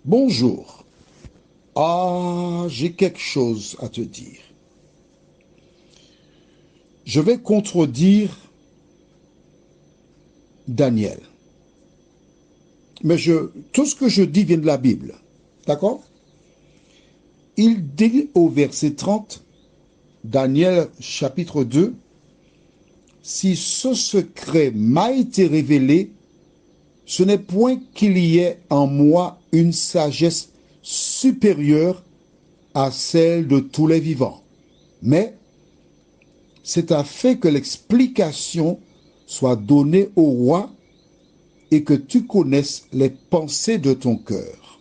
Bonjour. Ah, j'ai quelque chose à te dire. Je vais contredire Daniel. Mais tout ce que je dis vient de la Bible. D'accord? Il dit au verset 30, Daniel chapitre 2, si ce secret m'a été révélé, ce n'est point qu'il y ait en moi une sagesse supérieure à celle de tous les vivants, mais c'est afin que l'explication soit donnée au roi et que tu connaisses les pensées de ton cœur.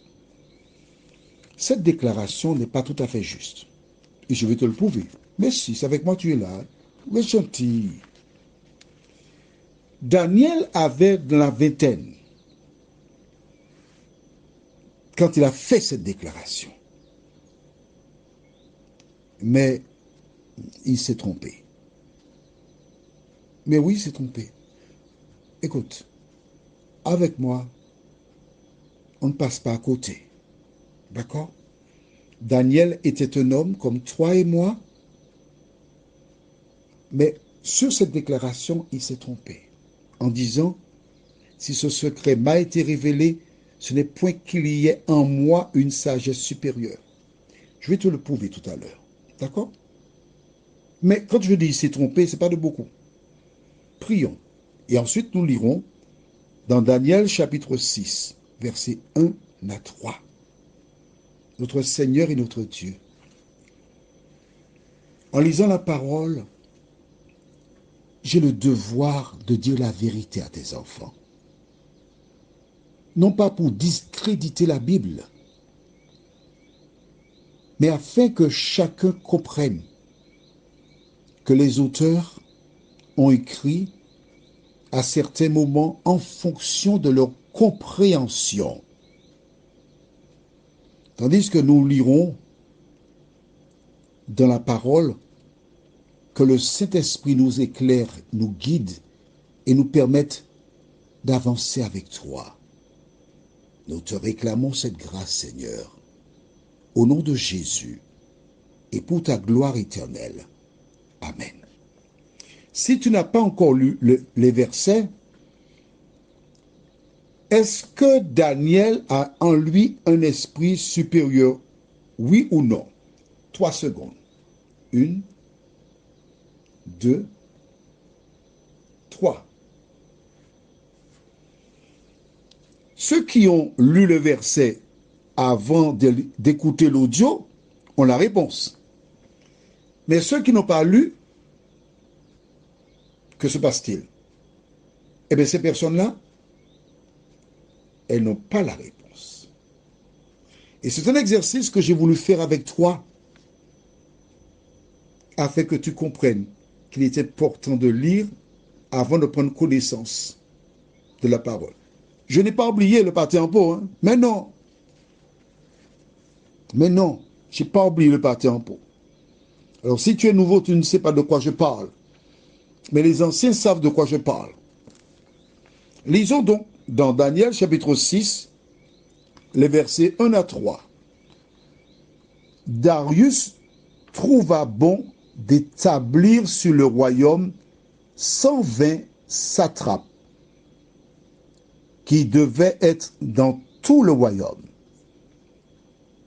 Cette déclaration n'est pas tout à fait juste. Et je vais te le prouver. Mais si, c'est avec moi tu es là. Mais gentil. Daniel avait de la vingtaine quand il a fait cette déclaration. Mais il s'est trompé. Mais oui, il s'est trompé. Écoute, avec moi, on ne passe pas à côté. D'accord? Daniel était un homme comme toi et moi, mais sur cette déclaration, il s'est trompé en disant, si ce secret m'a été révélé, ce n'est point qu'il y ait en moi une sagesse supérieure. Je vais te le prouver tout à l'heure. D'accord? Mais quand je dis il s'est trompé, ce n'est pas de beaucoup. Prions. Et ensuite, nous lirons dans Daniel chapitre 6, versets 1 à 3. Notre Seigneur et notre Dieu. En lisant la parole, j'ai le devoir de dire la vérité à tes enfants. Non pas pour discréditer la Bible, mais afin que chacun comprenne que les auteurs ont écrit à certains moments en fonction de leur compréhension. Tandis que nous lirons dans la parole que le Saint-Esprit nous éclaire, nous guide et nous permette d'avancer avec toi. Nous te réclamons cette grâce, Seigneur, au nom de Jésus et pour ta gloire éternelle. Amen. Si tu n'as pas encore lu les versets, est-ce que Daniel a en lui un esprit supérieur? Oui ou non? 3 secondes. 1, 2, 3. Ceux qui ont lu le verset avant d'écouter l'audio ont la réponse. Mais ceux qui n'ont pas lu, que se passe-t-il? Eh bien, ces personnes-là, elles n'ont pas la réponse. Et c'est un exercice que j'ai voulu faire avec toi afin que tu comprennes qu'il est important de lire avant de prendre connaissance de la parole. Je n'ai pas oublié le pâté en pot, hein? Mais non, je n'ai pas oublié le pâté en pot. Alors si tu es nouveau, tu ne sais pas de quoi je parle. Mais les anciens savent de quoi je parle. Lisons donc dans Daniel chapitre 6, les versets 1 à 3. Darius trouva bon d'établir sur le royaume 120 satrapes qui devaient être dans tout le royaume.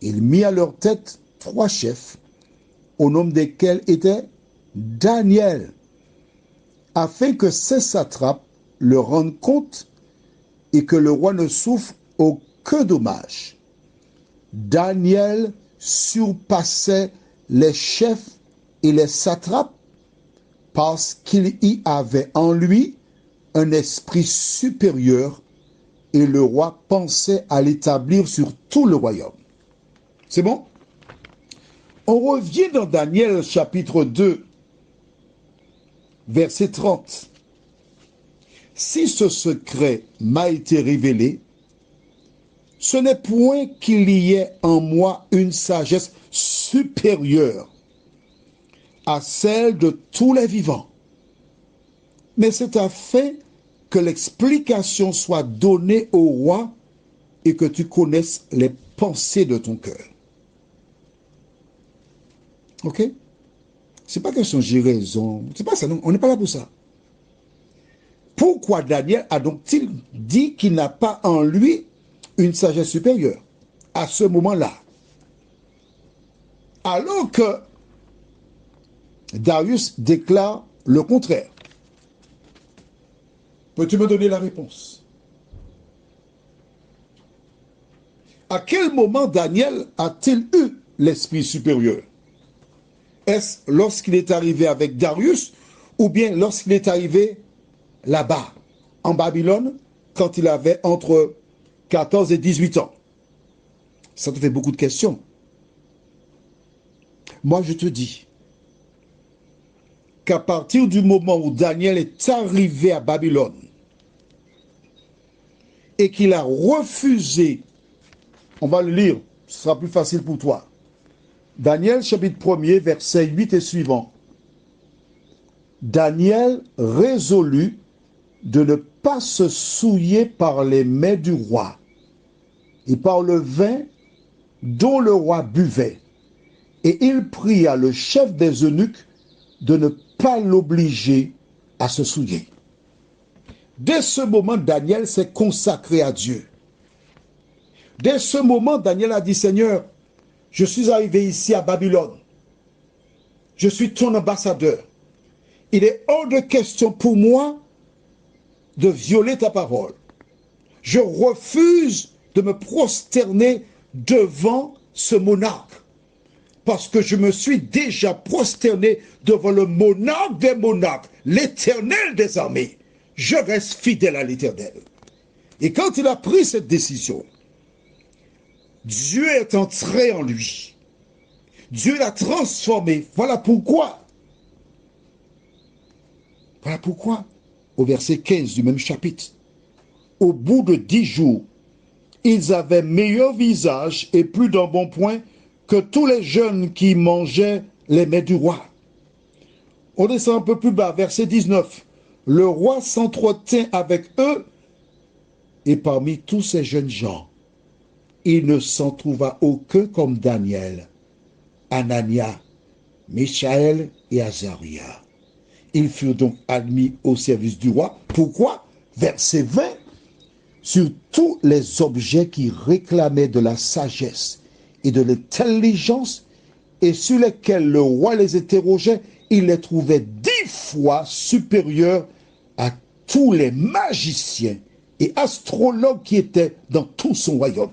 Il mit à leur tête 3 chefs, au nom desquels était Daniel, afin que ces satrapes leur rendent compte et que le roi ne souffre aucun dommage. Daniel surpassait les chefs et les satrapes parce qu'il y avait en lui un esprit supérieur et le roi pensait à l'établir sur tout le royaume. C'est bon? On revient dans Daniel chapitre 2, verset 30. Si ce secret m'a été révélé, ce n'est point qu'il y ait en moi une sagesse supérieure à celle de tous les vivants, mais c'est afin que l'explication soit donnée au roi et que tu connaisses les pensées de ton cœur. Ok? C'est pas question de j'ai raison. C'est pas ça, non. On n'est pas là pour ça. Pourquoi Daniel a donc-il dit qu'il n'a pas en lui une sagesse supérieure à ce moment-là? Alors que Darius déclare le contraire. Peux-tu me donner la réponse? À quel moment Daniel a-t-il eu l'esprit supérieur? Est-ce lorsqu'il est arrivé avec Darius ou bien lorsqu'il est arrivé là-bas, en Babylone, quand il avait entre 14 et 18 ans? Ça te fait beaucoup de questions. Moi, je te dis qu'à partir du moment où Daniel est arrivé à Babylone et qu'il a refusé, on va le lire, ce sera plus facile pour toi. Daniel chapitre 1er, verset 8 et suivant. Daniel résolut de ne pas se souiller par les mets du roi et par le vin dont le roi buvait. Et il pria le chef des eunuques de ne pas l'obliger à se souiller. Dès ce moment, Daniel s'est consacré à Dieu. Dès ce moment, Daniel a dit, Seigneur, je suis arrivé ici à Babylone. Je suis ton ambassadeur. Il est hors de question pour moi de violer ta parole. Je refuse de me prosterner devant ce monarque. Parce que je me suis déjà prosterné devant le monarque des monarques, l'Éternel des armées. Je reste fidèle à l'Éternel. Et quand il a pris cette décision, Dieu est entré en lui. Dieu l'a transformé. Voilà pourquoi. Voilà pourquoi, au verset 15 du même chapitre, au bout de 10 jours, ils avaient meilleur visage et plus d'embonpoint que tous les jeunes qui mangeaient les mets du roi. On descend un peu plus bas, verset 19. Le roi s'entretint avec eux et parmi tous ces jeunes gens, il ne s'en trouva aucun comme Daniel, Anania, Michaël et Azaria. Ils furent donc admis au service du roi. Pourquoi? Verset 20. Sur tous les objets qui réclamaient de la sagesse et de l'intelligence et sur lesquels le roi les interrogeait, il les trouvait 10 fois supérieurs à tous les magiciens et astrologues qui étaient dans tout son royaume.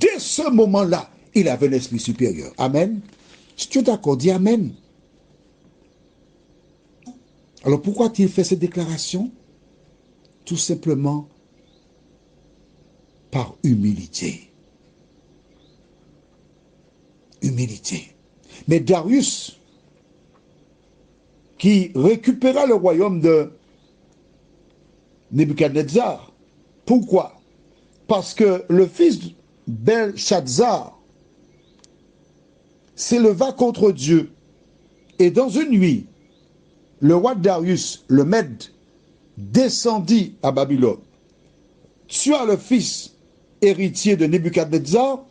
Dès ce moment-là, il avait l'esprit supérieur. Amen. Si tu es d'accord, dis Amen. Alors pourquoi a-t-il fait cette déclaration? Tout simplement par humilité. Humilité. Mais Darius, qui récupéra le royaume de Nebuchadnezzar, pourquoi? Parce que le fils Belshazzar s'éleva contre Dieu. Et dans une nuit, le roi Darius, le Mède, descendit à Babylone, tua le fils héritier de Nebuchadnezzar,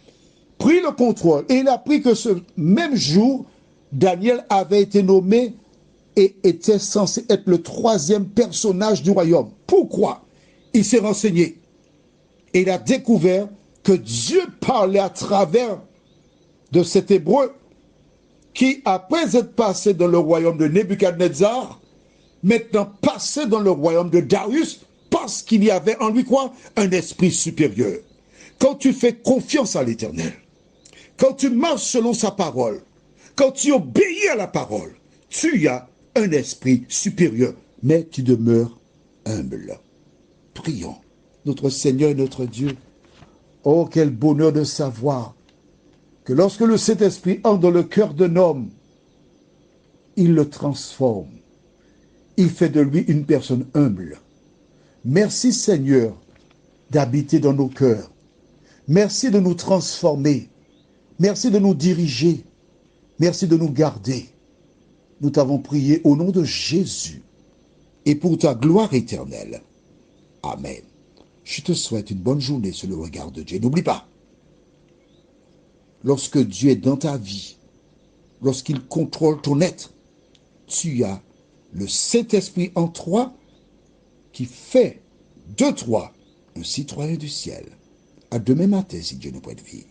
prit le contrôle. Et il a appris que ce même jour, Daniel avait été nommé et était censé être le 3e personnage du royaume. Pourquoi? Il s'est renseigné. Et il a découvert que Dieu parlait à travers de cet hébreu qui, après être passé dans le royaume de Nebuchadnezzar, maintenant passé dans le royaume de Darius, parce qu'il y avait en lui quoi? Un esprit supérieur. Quand tu fais confiance à l'Éternel, quand tu marches selon sa parole, quand tu obéis à la parole, tu as un esprit supérieur, mais tu demeures humble. Prions. Notre Seigneur et notre Dieu, oh quel bonheur de savoir que lorsque le Saint-Esprit entre dans le cœur d'un homme, il le transforme. Il fait de lui une personne humble. Merci Seigneur d'habiter dans nos cœurs. Merci de nous transformer. Merci de nous diriger. Merci de nous garder. Nous t'avons prié au nom de Jésus et pour ta gloire éternelle. Amen. Je te souhaite une bonne journée sur le regard de Dieu. N'oublie pas, lorsque Dieu est dans ta vie, lorsqu'il contrôle ton être, tu as le Saint-Esprit en toi qui fait de toi un citoyen du ciel. À demain matin si Dieu nous prête vie.